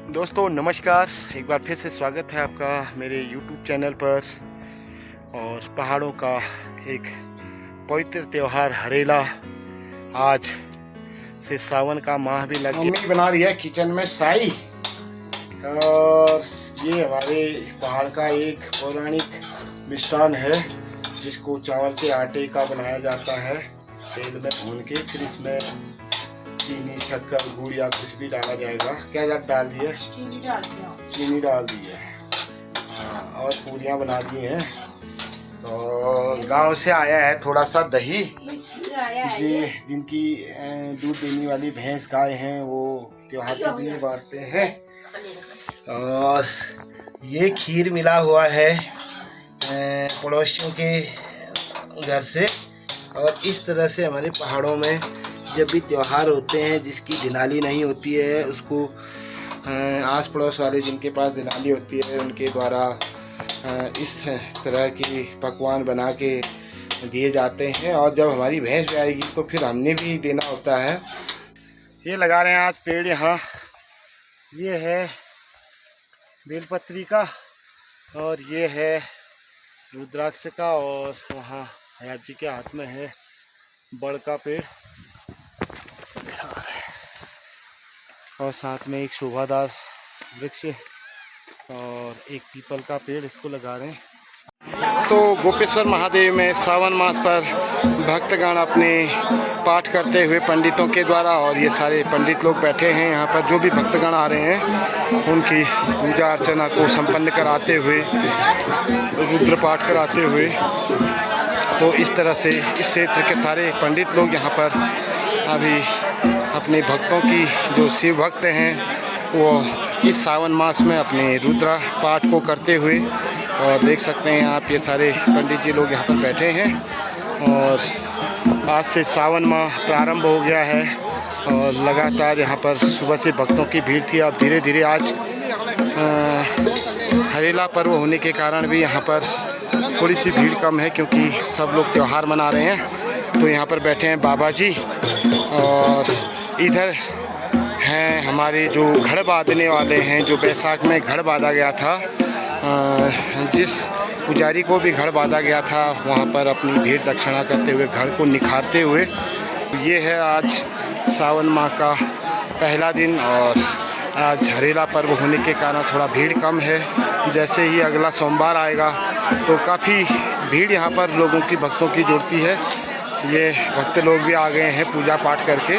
दोस्तों नमस्कार, एक बार फिर से स्वागत है आपका मेरे YouTube चैनल पर। और पहाड़ों का एक पवित्र त्यौहार हरेला, आज से सावन का माह भी लग गया। मम्मी बना रही है किचन में साई, और ये हमारे पहाड़ का एक पौराणिक मिष्ठान है जिसको चावल के आटे का बनाया जाता है, तेल में भून के, फिर इसमें चीनी, शक्कर, गुड़ या कुछ भी डाला जाएगा। क्या डाल दी है? चीनी डाल दी है। हाँ, और पूरियाँ बना दी हैं। तो गांव से आया है थोड़ा सा दही, इसलिए जिनकी दूध देने वाली भैंस गाय हैं वो त्योहार के दिन बांटते हैं। और ये खीर मिला हुआ है पड़ोसियों के घर से। और इस तरह से हमारे पहाड़ों में जब भी त्यौहार होते हैं जिसकी दिनाली नहीं होती है, उसको आस पड़ोस वाले जिनके पास दिनाली होती है उनके द्वारा इस तरह की पकवान बना के दिए जाते हैं। और जब हमारी भैंस भी आएगी तो फिर हमने भी देना होता है। ये लगा रहे हैं आज पेड़ यहाँ, ये है बेलपत्री का और ये है रुद्राक्ष का, और वहाँ हयात जी के हाथ में है बड़ का पेड़, और साथ में एक शोभादार वृक्ष और एक पीपल का पेड़, इसको लगा रहे हैं। तो गोपेश्वर महादेव में सावन मास पर भक्तगण अपने पाठ करते हुए पंडितों के द्वारा, और ये सारे पंडित लोग बैठे हैं यहाँ पर, जो भी भक्तगण आ रहे हैं उनकी पूजा अर्चना को संपन्न कराते हुए, रुद्र पाठ कराते हुए। तो इस तरह से इस क्षेत्र के सारे पंडित लोग यहाँ पर अभी अपने भक्तों की, जो शिव भक्त हैं वो इस सावन मास में अपने रुद्र पाठ को करते हुए, और देख सकते हैं आप ये सारे पंडित जी लोग यहाँ पर बैठे हैं। और आज से सावन माह प्रारंभ हो गया है और लगातार यहाँ पर सुबह से भक्तों की भीड़ थी। अब धीरे धीरे आज हरेला पर्व होने के कारण भी यहाँ पर थोड़ी सी भीड़ कम है, क्योंकि सब लोग त्यौहार मना रहे हैं। तो यहाँ पर बैठे हैं बाबा जी, और इधर हैं हमारे जो घड़ बांधने वाले हैं, जो बैसाख में घड़ बांधा गया था, जिस पुजारी को भी घड़ बांधा गया था वहाँ पर अपनी भेंट दक्षिणा करते हुए, घड़ को निखारते हुए। ये है आज सावन माह का पहला दिन, और आज हरेला पर्व होने के कारण थोड़ा भीड़ कम है। जैसे ही अगला सोमवार आएगा तो काफ़ी भीड़ यहाँ पर लोगों की, भक्तों की जुड़ती है। ये भक्त लोग भी आ गए हैं पूजा पाठ करके।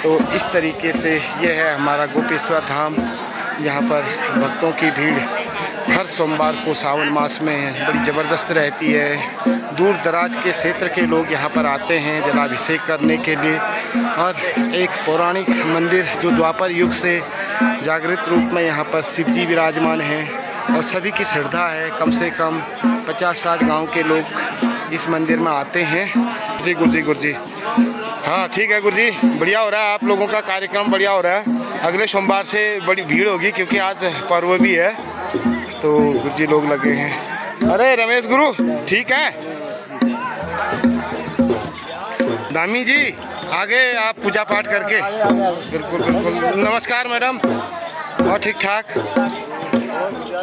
तो इस तरीके से ये है हमारा गोपेश्वर धाम। यहाँ पर भक्तों की भीड़ हर सोमवार को सावन मास में बड़ी ज़बरदस्त रहती है। दूर दराज के क्षेत्र के लोग यहाँ पर आते हैं जलाभिषेक करने के लिए। और एक पौराणिक मंदिर जो द्वापर युग से जागृत रूप में यहाँ पर शिव जी विराजमान हैं, और सभी की श्रद्धा है। कम से कम 50-60 गांव के लोग इस मंदिर में आते हैं। जी गुरु जी, हाँ ठीक है गुरु जी, बढ़िया हो रहा है, आप लोगों का कार्यक्रम बढ़िया हो रहा है। अगले सोमवार से बड़ी भीड़ होगी क्योंकि आज पर्व भी है, तो गुरु जी लोग लगे हैं। अरे रमेश गुरु ठीक है, दामी जी आगे आप पूजा पाठ करके। बिल्कुल बिल्कुल, नमस्कार मैडम, और ठीक ठाक।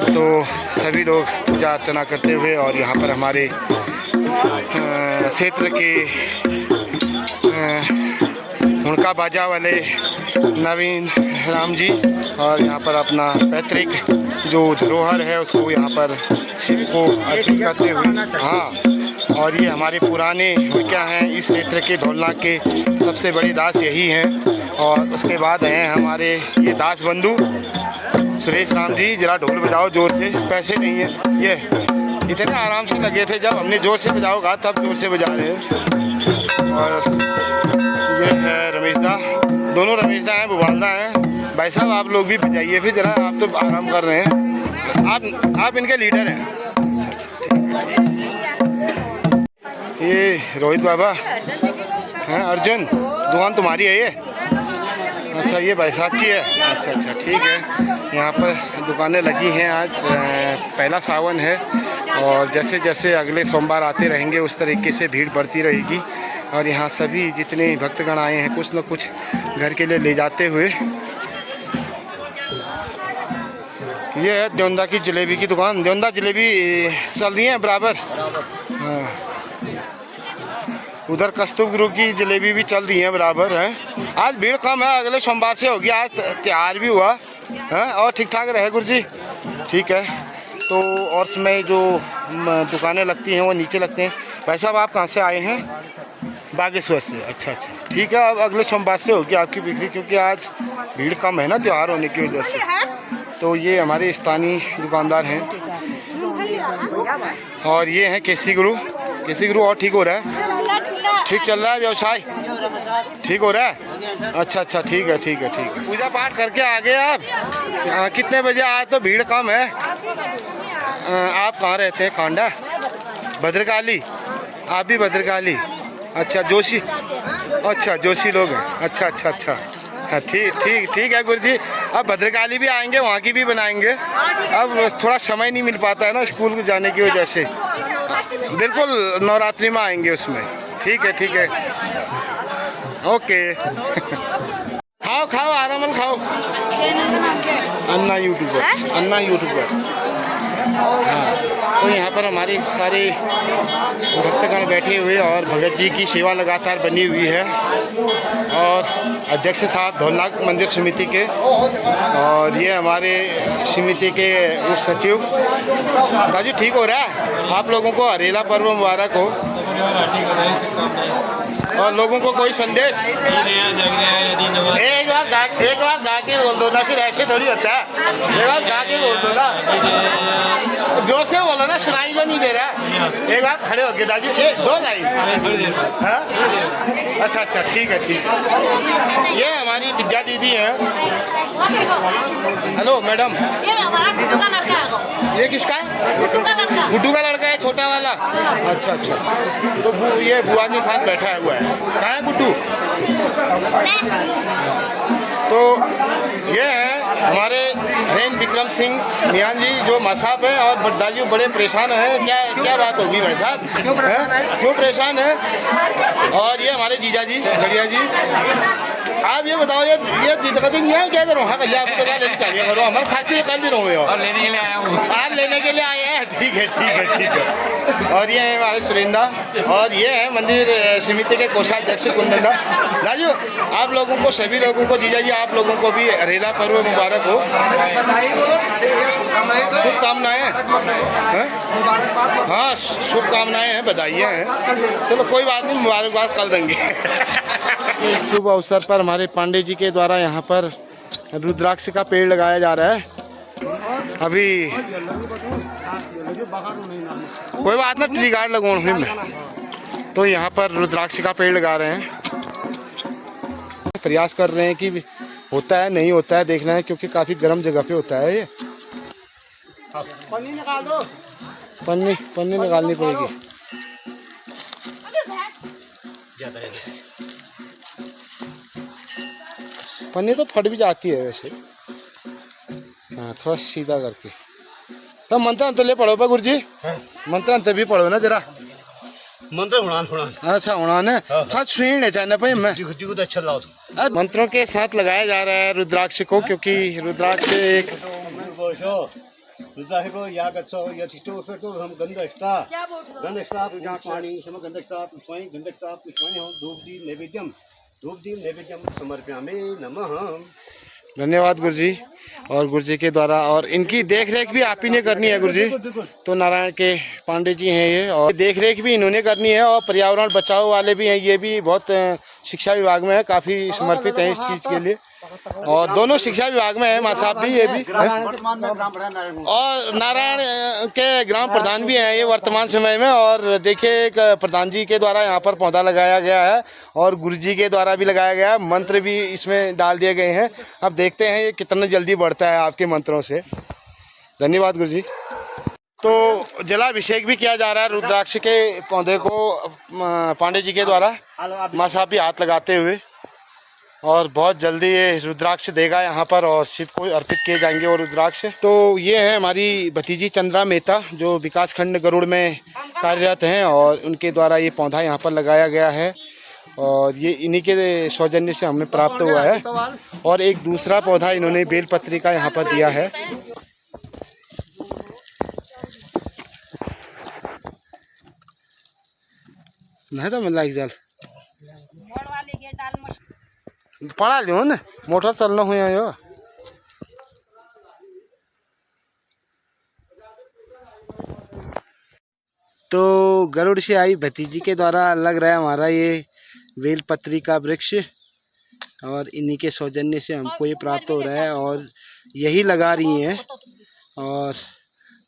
तो सभी लोग पूजा अर्चना करते हुए, और यहाँ पर हमारे क्षेत्र के हुड़का बाजा वाले नवीन राम जी, और यहाँ पर अपना पैतृक जो धरोहर है उसको यहाँ पर शिव को अर्पित करते हुए। हाँ, और ये हमारे पुराने क्या हैं इस क्षेत्र के धौलना के सबसे बड़े दास यही हैं। और उसके बाद हैं हमारे ये दास बंधु सुरेश राम जी, जरा ढोल बजाओ जोर से। पैसे नहीं है, ये इतने आराम से लगे थे, जब हमने जोर से बजाओगा तब जोर से बजा रहे हैं। और ये है रमेश दा, दोनों रमेश दा हैं, बुवालदा हैं। भाई साहब आप लोग भी बजाइए फिर जरा, आप तो आराम कर रहे हैं, आप इनके लीडर हैं। ये रोहित बाबा हैं, अर्जुन दुकान तुम्हारी है ये? अच्छा ये भाई साहब की है, अच्छा अच्छा ठीक है। यहाँ पर दुकानें लगी हैं, आज पहला सावन है और जैसे जैसे अगले सोमवार आते रहेंगे उस तरीके से भीड़ बढ़ती रहेगी। और यहाँ सभी जितने भक्तगण आए हैं कुछ न कुछ घर के लिए ले जाते हुए। ये है देवंदा की जलेबी की दुकान। देवंदा जलेबी चल रही है बराबर। हाँ, उधर कस्तूर गुरु की जलेबी भी चल रही है बराबर है। आज भीड़ कम है, अगले सोमवार से होगी। आज त्योहार भी हुआ है और ठीक ठाक रहे गुरु जी। ठीक है, तो और समय जो दुकानें लगती हैं वो नीचे लगते हैं। भाई साहब आप कहाँ से आए हैं? बागेश्वर से। अच्छा अच्छा, ठीक है। अब अगले सोमवार से होगी आपकी बिक्री, क्योंकि आज भीड़ कम है ना त्यौहार होने की वजह से। तो ये हमारे स्थानीय दुकानदार हैं। और ये हैं केसी गुरु। केसी गुरु और ठीक हो रहा है? ठीक चल रहा है व्यवसाय? ठीक हो रहा है? अच्छा अच्छा, ठीक है ठीक है ठीक है। पूजा पाठ करके आ गए आप? कितने बजे? आज तो भीड़ कम है। आप कहाँ रहते हैं? कांडा भद्रकाली? आप भी भद्रकाली? अच्छा जोशी। अच्छा जोशी लोग हैं। अच्छा अच्छा अच्छा, हाँ ठीक ठीक ठीक है गुरु जी। अब भद्रकाली भी आएंगे, वहाँ की भी बनाएंगे। अब थोड़ा समय नहीं मिल पाता है ना स्कूल जाने की वजह से। बिल्कुल नवरात्रि में आएंगे उसमें। ठीक है ठीक है, ओके। खाओ खाओ आराम खाओ। अन्ना यूट्यूबर, अन्ना यूट्यूबर। हाँ, तो यहाँ पर हमारे सारे भक्तगण बैठे हुए और भगत जी की सेवा लगातार बनी हुई है। और अध्यक्ष साहब धौलनाथ मंदिर समिति के, और ये हमारे समिति के उप सचिव। राजू ठीक हो रहा है? आप लोगों को हरेला पर्व मुबारक हो। और लोगों को कोई संदेश? एक बार गा के बोल दो ना, फिर ऐसे थोड़ी होता है। एक बार गा के बोल दो ना, जोर से बोलो ना, सुनाई तो नहीं दे रहा। एक बार खड़े हो गए दादी, एक दो लाइन। हाँ अच्छा अच्छा, ठीक है ठीक है। ये हमारी विद्या दीदी है। हेलो मैडम, ये किसका है? गुड्डू का लड़का है, छोटा वाला। अच्छा अच्छा, तो ये बुआ के साथ बैठा हुआ है। कहाँ है गुड्डू? तो ये है हमारे हरेन विक्रम सिंह मियान जी जो मसाब है। और बड्डाजी बड़े परेशान हैं। क्या क्या बात होगी भाई साहब? क्यों परेशान है? और ये हमारे जीजा जी गड़िया जी। आप ये बताओ, ये दिक्कत नहीं है क्या करो? हाँ कल आपको क्या लेने चाहिए करो, हमारे खास पे कर दे रहा हूँ और लेने के लिए आया हूँ। आज लेने के लिए आए हैं, ठीक है ठीक है ठीक है। और ये है हमारे सुरेंद्र, और ये है मंदिर समिति के कोषाध्यक्ष कुंदन राजू। आप लोगों को, सभी लोगों को, जीजा जी आप लोगों को भी हरेला पर्व मुबारक हो। शुभकामनाएं। हाँ शुभकामनाएं हैं, बधाइयाँ हैं। चलो कोई बात नहीं, मुबारकबाद कल देंगे। शुभ अवसर पर हमारे पांडे जी के द्वारा यहाँ पर रुद्राक्ष का पेड़ लगाया जा रहा है। अभी कोई बात ना, ट्री गार्ड लगवाऊँ में। तो यहाँ पर रुद्राक्ष का पेड़ लगा रहे हैं। प्रयास कर रहे हैं कि होता है नहीं होता है देखना है, क्योंकि काफ़ी गर्म जगह पे होता है ये। पन्नी निकाल दो। पन्नी निकालनी पड़ेगी। पन्नी तो फट भी जाती है वैसे। हाँ थोड़ा सीधा करके। तो मंत्र अंतर ले पढ़ो गुरु जी। मंत्र अंतर भी पढ़ो ना जरा। मंत्र उड़ान। अच्छा उड़ान है। साथ सुन चाहिए भाई मैं। अच्छा लाओ। मंत्रों के साथ लगाया जा रहा है रुद्राक्ष को, क्योंकि रुद्राक्ष एक रुद्राक्ष को या गच्छो या तिष्ठो फिर तो हम गंधष्टा पुष्पाणि सम गंधष्टा पुष्पाणि गंधष्टा पुष्पाणि हम धूप दीप नैवेद्यम समर्पयामि नमः। धन्यवाद गुरु जी। और गुरु जी के द्वारा, और इनकी देख रेख भी आप ही ने करनी है गुरु जी। तो नारायण के पांडे जी हैं ये, और देख रेख भी इन्होंने करनी है। और पर्यावरण बचाओ वाले भी हैं, ये भी बहुत शिक्षा विभाग में है, काफ़ी समर्पित हैं इस चीज़ के लिए। और दोनों शिक्षा विभाग में है माँ साहब भी, ये भी। और नारायण के ग्राम प्रधान भी हैं ये वर्तमान समय में। और देखिए एक प्रधान जी के द्वारा यहाँ पर पौधा लगाया गया है, और गुरु जी के द्वारा भी लगाया गया है। मंत्र भी इसमें डाल दिए गए हैं। अब देखते हैं ये कितना जल्दी बढ़ता है आपके मंत्रों से। धन्यवाद गुरु जी। तो जलाभिषेक भी किया जा रहा है रुद्राक्ष के पौधे को पांडे जी के द्वारा, माँ साहब भी हाथ लगाते हुए। और बहुत जल्दी ये रुद्राक्ष देगा यहाँ पर और शिव को अर्पित किए जाएंगे वो रुद्राक्ष। तो ये है हमारी भतीजी चंद्रा मेहता जो विकासखंड गरुड़ में कार्यरत हैं और उनके द्वारा ये पौधा यहाँ पर लगाया गया है और ये इन्हीं के सौजन्य से हमें प्राप्त हुआ है। और एक दूसरा पौधा इन्होंने बेलपत्री का यहाँ पर दिया है। नहीं तो मतलब जल पड़ा लो न मोटर चलना हुआ यो। तो गरुड़ से आई भतीजी के द्वारा लग रहा है हमारा ये बेलपत्री का वृक्ष और इन्हीं के सौजन्य से हमको ये प्राप्त हो रहा है और यही लगा रही हैं और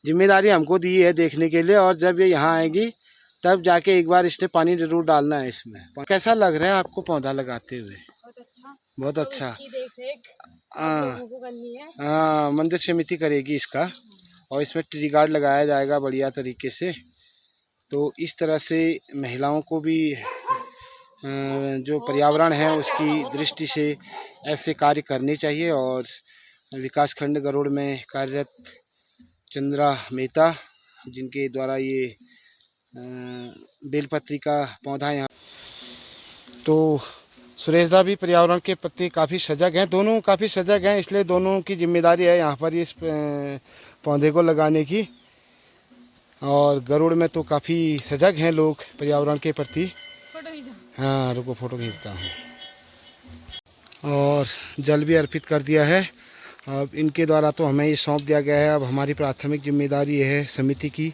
जिम्मेदारी हमको दी है देखने के लिए। और जब ये यहाँ आएगी तब जाके एक बार इसने पानी जरूर डालना है इसमें। कैसा लग रहा है आपको पौधा लगाते हुए? बहुत अच्छा। हाँ, मंदिर समिति करेगी इसका और इसमें ट्री गार्ड लगाया जाएगा बढ़िया तरीके से। तो इस तरह से महिलाओं को भी जो पर्यावरण है उसकी दृष्टि से ऐसे कार्य करने चाहिए। और विकासखंड गरुड़ में कार्यरत चंद्रा मेहता जिनके द्वारा ये बेलपत्री का पौधा यहाँ। तो सुरेश दा भी पर्यावरण के प्रति काफ़ी सजग हैं, दोनों काफ़ी सजग हैं, इसलिए दोनों की जिम्मेदारी है यहाँ पर इस पौधे को लगाने की। और गरुड़ में तो काफ़ी सजग हैं लोग पर्यावरण के प्रति। हाँ रुको फोटो खींचता हूँ। और जल भी अर्पित कर दिया है। अब इनके द्वारा तो हमें ये सौंप दिया गया है। अब हमारी प्राथमिक जिम्मेदारी है समिति की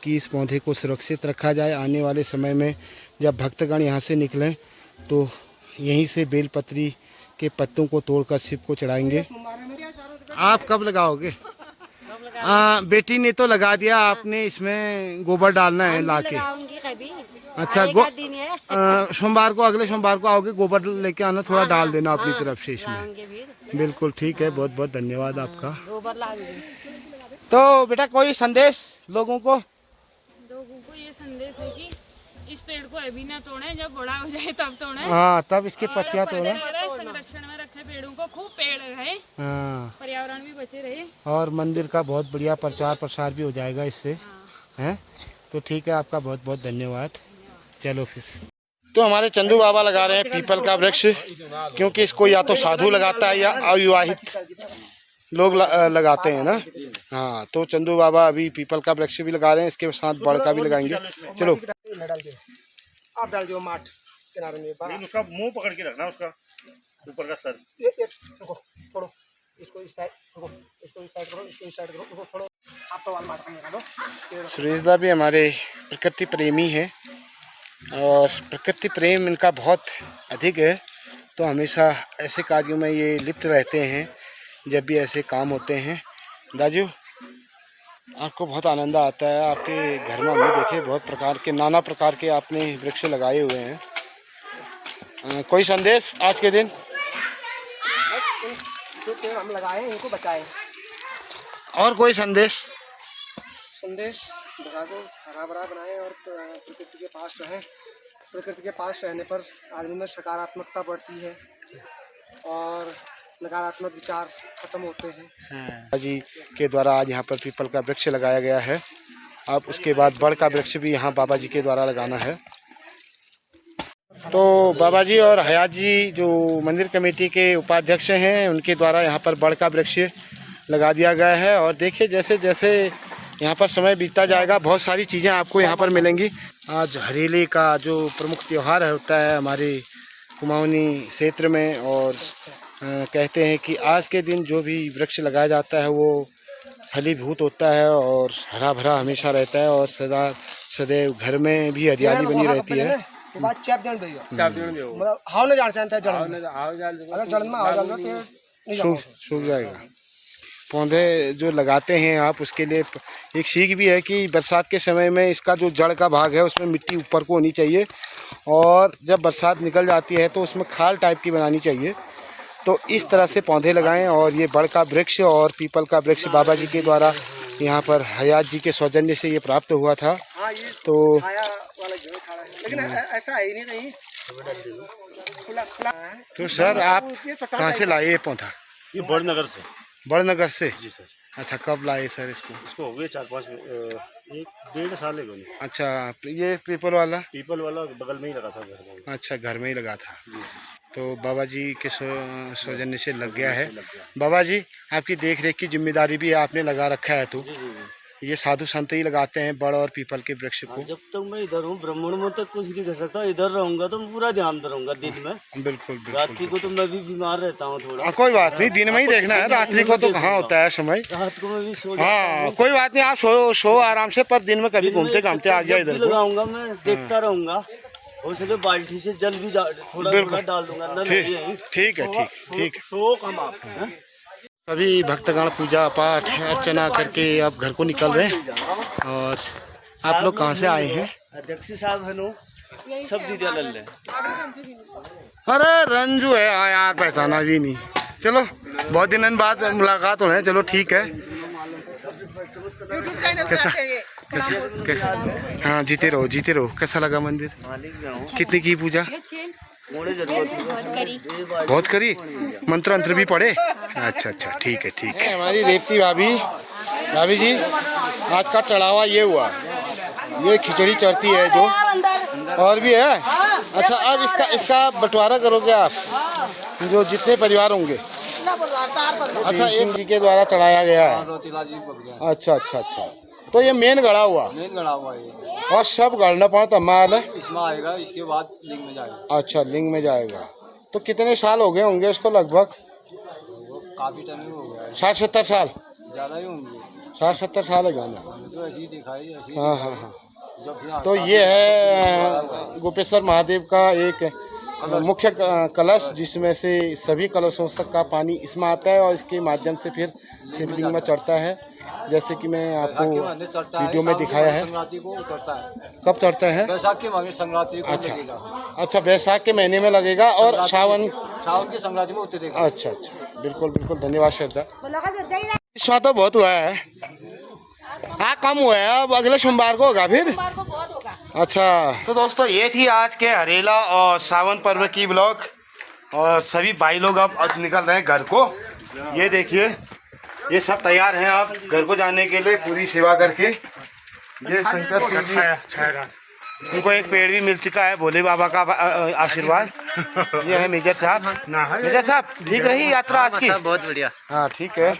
कि इस पौधे को सुरक्षित रखा जाए। आने वाले समय में जब भक्तगण यहाँ से निकलें तो यहीं से बेलपत्री के पत्तों को तोड़कर शिव को चढ़ाएंगे। आप कब लगाओगे? बेटी ने तो लगा दिया, आपने इसमें गोबर डालना है लाके। अच्छा सोमवार को, अगले सोमवार को आओगे, गोबर लेके आना, थोड़ा डाल देना अपनी तरफ से इसमें। बिल्कुल ठीक है, बहुत बहुत धन्यवाद आपका। तो बेटा कोई संदेश लोगों को? ये संदेश है कि इस पेड़ को अभी ना तोड़ें, जब बड़ा हो जाए तब तोड़ें। हाँ तब इसके पत्तियां तोड़ें। संरक्षण में रखे पेड़ों को, खूब पेड़ रहे। हाँ पर्यावरण भी बचे रहे और मंदिर का बहुत बढ़िया प्रचार प्रसार भी हो जाएगा इससे। हैं तो ठीक है, आपका बहुत बहुत धन्यवाद। चलो फिर। तो हमारे चंदू बाबा लगा रहे हैं पीपल का वृक्ष, क्योंकि इसको या तो साधु लगाता है या अविवाहित लोग लगाते हैं ना। हाँ तो चंदू बाबा अभी पीपल का वृक्ष भी लगा रहे हैं, इसके साथ बड़ का भी लगाएंगे। चलो आप डाल दो माट किनारे में, उसका मुंह पकड़ के रखना, उसका ऊपर का सर। छोड़ो इसको इस साइड, इसको इस साइड करो, इसको इस साइड करो, छोड़ो। आप तो वाल माट का निकालो। सुरेश दा भी हमारे प्रकृति प्रेमी हैं और प्रकृति प्रेम इनका बहुत अधिक है। तो हमेशा ऐसे कार्यों में ये लिप्त रहते हैं जब भी ऐसे काम होते हैं। दाजू आपको बहुत आनंद आता है, आपके घर में हमने देखे बहुत प्रकार के, नाना प्रकार के आपने वृक्ष लगाए हुए हैं। कोई संदेश आज के दिन? जो पेड़ हम लगाए इनको बचाएं। और कोई संदेश? संदेश जगह को हरा भरा बनाएं और प्रकृति के पास रहें। प्रकृति के पास रहने पर आदमी में सकारात्मकता बढ़ती है और नकारात्मक विचार खत्म होते हैं। जी के द्वारा आज यहाँ पर पीपल का वृक्ष लगाया गया है। अब उसके बाद बड़ का वृक्ष भी यहाँ बाबा जी के द्वारा लगाना है। तो बाबा जी और हयात जी जो मंदिर कमेटी के उपाध्यक्ष हैं, उनके द्वारा यहाँ पर बड़ का वृक्ष लगा दिया गया है। और देखिए जैसे जैसे यहाँ पर समय बीतता जाएगा बहुत सारी चीज़ें आपको यहाँ पर मिलेंगी। आज हरेले का जो प्रमुख त्यौहार होता है हमारे कुमाऊनी क्षेत्र में, और कहते हैं कि आज के दिन जो भी वृक्ष लगाया जाता है वो फलीभूत होता है और हरा भरा हमेशा रहता है और सदा सदैव घर में भी हरियाली बनी रहती है। सूख जाएगा। पौधे जो लगाते हैं आप, उसके लिए एक सीख भी है कि बरसात के समय में इसका जो जड़ का भाग है उसमें मिट्टी ऊपर को होनी चाहिए और जब बरसात निकल जाती है तो उसमें खाल टाइप की बनानी चाहिए। तो इस तरह से पौधे लगाएं। और ये बड़ का वृक्ष और पीपल का वृक्ष बाबा जी के द्वारा यहाँ पर हयात जी के सौजन्य से ये प्राप्त हुआ था। हाँ, ये तो छाया वाला जो है खड़ा है, लेकिन ऐसा है ही नहीं कहीं खुला खुला है। तो सर आप ये चट्टान कहाँ से लाए ये पौधा? ये बड़नगर से। बड़नगर से? जी सर। अच्छा, कब लाए सर इसको? इसको हो गए 4-5 एक 1.5 साल हो गए। अच्छा, ये पीपल वाला? पीपल वाला बगल में ही लगा था घर में। अच्छा, घर में ही लगा था। जी। तो बाबा जी के सौजन्य से लग गया है। बाबा जी, आपकी देख रेख की जिम्मेदारी भी आपने लगा रखा है, तो जी जी जी। ये साधु संत ही लगाते हैं बड़ और पीपल के वृक्ष को। जब तक मैं इधर हूँ ब्राह्मण में तक कुछ नहीं कर सकता, इधर रहूंगा तो पूरा ध्यान रहूंगा दिन में। बिल्कुल रात्रि बिल्कुल। को तो मैं भी बीमार रहता हूँ थोड़ा। कोई बात नहीं, दिन में ही देखना है, रात्रि को तो कहाँ होता है समय। रात को मैं भी सो जाता हाँ, हूँ। कोई बात नहीं, आप सो आराम से, पर दिन में कभी घूमते घामते आ जाए इधर को। लगाऊंगा मैं, देखता रहूंगा। हो सके बाल्टी से जल भी थोड़ा थोड़ा डाल दूंगा अंदर। ठीक है, ठीक। शो कम आप हैं? सभी भक्तगण पूजा पाठ अर्चना करके अब घर को निकल रहे हैं। और आप लोग कहाँ से आए हैं? अध्यक्ष साहब है नो, सब दीदिया लल्ले। अरे रंजू है, हाँ यार, पहचाना भी नहीं। चलो, बहुत दिनों बाद मुलाकात हो रहे हैं, चलो ठीक है। कैसा कैसा? हाँ, जीते रहो। कैसा लगा मंदिर? कितनी की पूजा? बहुत करी। मंत्र अंत्र भी पढ़े? अच्छा, ठीक है। हमारी रेवती भाभी जी, आज का चढ़ावा ये हुआ, ये खिचड़ी चढ़ती है जो, और भी है। अच्छा, अब इसका बंटवारा करोगे आप, जो जितने परिवार होंगे? अच्छा, एक जी के द्वारा चढ़ाया गया है। अच्छा, तो ये मेन गड़ा हुआ मेन गड़ा हुआ है और सब गड़ना पड़ता माल है इसमें आएगा, इसके बाद लिंग में जाएगा। अच्छा, लिंग में जाएगा। तो कितने साल हो गए होंगे इसको? लगभग वो काफी टाइम हो गया है, 60-70 साल? ज्यादा ही होंगे। 60-70 साल है गाना। हमें तो ऐसे ही दिखाई, ऐसे ही हाँ। जब से तो ये है गोपेश्वर महादेव का एक मुख्य कलश, जिसमें से सभी कलशों तक का पानी इसमें आता है और इसके माध्यम से फिर शिवलिंग में चढ़ता है, जैसे कि मैं आपको वीडियो में दिखाया है। संक्रांति को उतरता है। कब चढ़ता है? बैसाख के महीने संक्रांति को लगेगा। अच्छा, बैसाख के महीने में लगेगा और सावन की संक्रांति में उतरेगा। अच्छा, बिल्कुल, धन्यवाद श्रद्धा। इस बार तो बहुत हुआ है, हाँ, कम हुआ है, अब अगले सोमवार को होगा फिर। अच्छा, तो दोस्तों ये थी आज के हरेला और सावन पर्व की ब्लॉग। और सभी भाई लोग अब निकल रहे हैं घर को। ये देखिए, ये सब तैयार हैं अब घर को जाने के लिए, पूरी सेवा करके। ये शंकर सिंह जी, उनको एक पेड़ भी मिल चुका है, भोले बाबा का आशीर्वाद। ये है मेजर साहब, ठीक रही यात्रा आज की? बहुत बढ़िया। हाँ, ठीक है।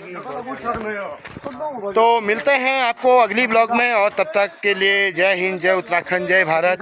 तो मिलते हैं आपको अगली ब्लॉग में, और तब तक के लिए जय हिंद, जय उत्तराखंड, जय भारत।